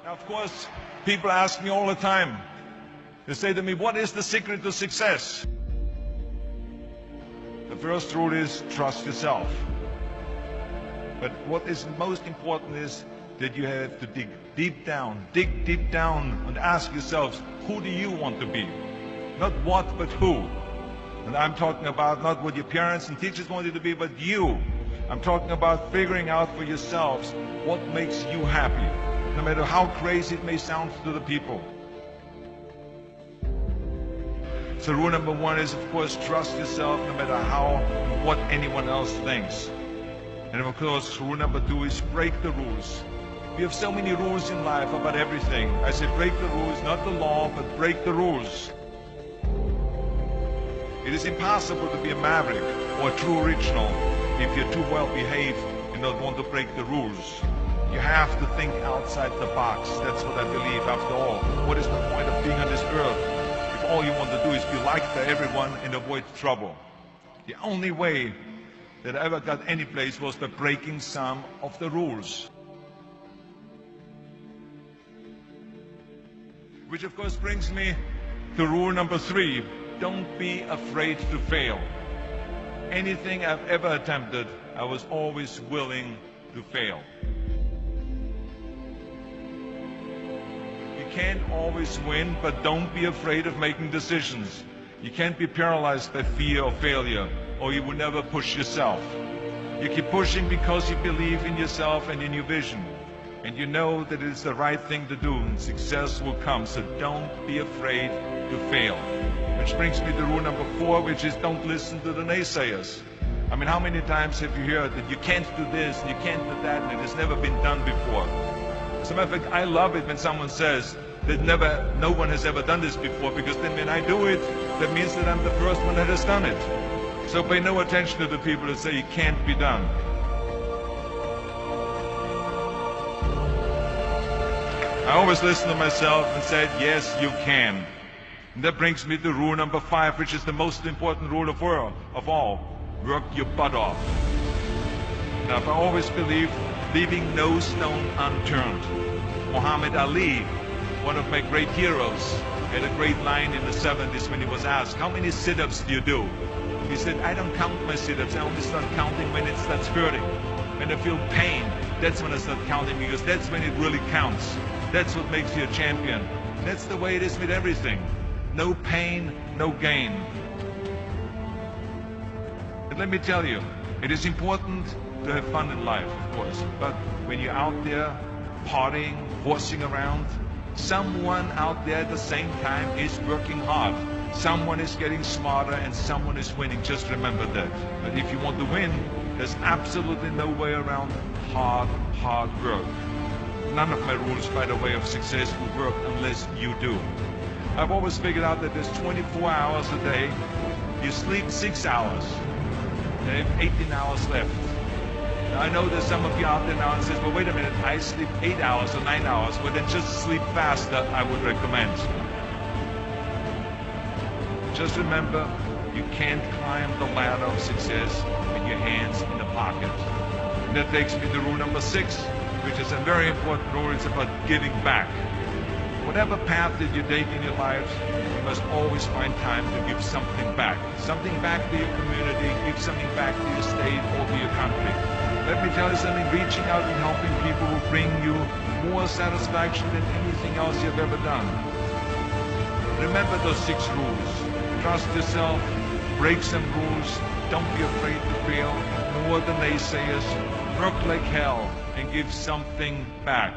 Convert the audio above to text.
Now, of course, people ask me all the time. They say to me, what is the secret to success? The first rule is trust yourself. But what is most important is that you have to dig deep down and ask yourselves, who do you want to be? Not what, but who. And I'm talking about not what your parents and teachers want you to be, but you. I'm talking about figuring out for yourselves what makes you happy, no matter how crazy it may sound to the people. So rule number one is, of course, trust yourself no matter what anyone else thinks. And of course, rule number two is break the rules. We have so many rules in life about everything. I say break the rules, not the law, but break the rules. It is impossible to be a maverick or a true original if you're too well behaved and don't want to break the rules. You have to think outside the box. That's what I believe. After all, what is the point of being on this earth if all you want to do is be liked by everyone and avoid trouble? The only way that I ever got any place was by breaking some of the rules. Which of course brings me to rule number three. Don't be afraid to fail. Anything I've ever attempted, I was always willing to fail. You can't always win, but don't be afraid of making decisions. You can't be paralyzed by fear of failure, or you will never push yourself. You keep pushing because you believe in yourself and in your vision. And you know that it is the right thing to do, and success will come. So don't be afraid to fail. Which brings me to rule number four, which is don't listen to the naysayers. I mean, how many times have you heard that you can't do this, and you can't do that, and it has never been done before? As a matter of fact, I love it when someone says that no one has ever done this before, because then when I do it, that means that I'm the first one that has done it. So pay no attention to the people that say it can't be done. I always listen to myself and said, yes, you can. And that brings me to rule number five, which is the most important rule of all. Work your butt off. Now, I always believe leaving no stone unturned. Muhammad Ali, one of my great heroes, had a great line in the 70s when he was asked, how many sit-ups do you do? He said, I don't count my sit-ups. I only start counting when it starts hurting. When I feel pain, that's when I start counting, because that's when it really counts. That's what makes you a champion. That's the way it is with everything. No pain, no gain. And let me tell you, it is important to have fun in life, of course. But when you're out there partying, horsing around, someone out there at the same time is working hard. Someone is getting smarter and someone is winning. Just remember that. But if you want to win, there's absolutely no way around hard work. None of my rules, by the way, of success will work unless you do. I've always figured out that there's 24 hours a day. You sleep 6 hours. And you have 18 hours left. Now, I know there's some of you out there now and says, well, wait a minute, I sleep 8 hours or 9 hours. Well, then just sleep faster, I would recommend. Just remember, you can't climb the ladder of success with your hands in the pocket. And that takes me to rule number 6, which is a very important rule. It's about giving back. Whatever path that you take in your lives, you must always find time to give something back. Something back to your community, give something back to your state or to your country. Let me tell you something, reaching out and helping people will bring you more satisfaction than anything else you've ever done. Remember those 6 rules. Trust yourself, break some rules, don't be afraid to fail, ignore the naysayers, work like hell, and give something back.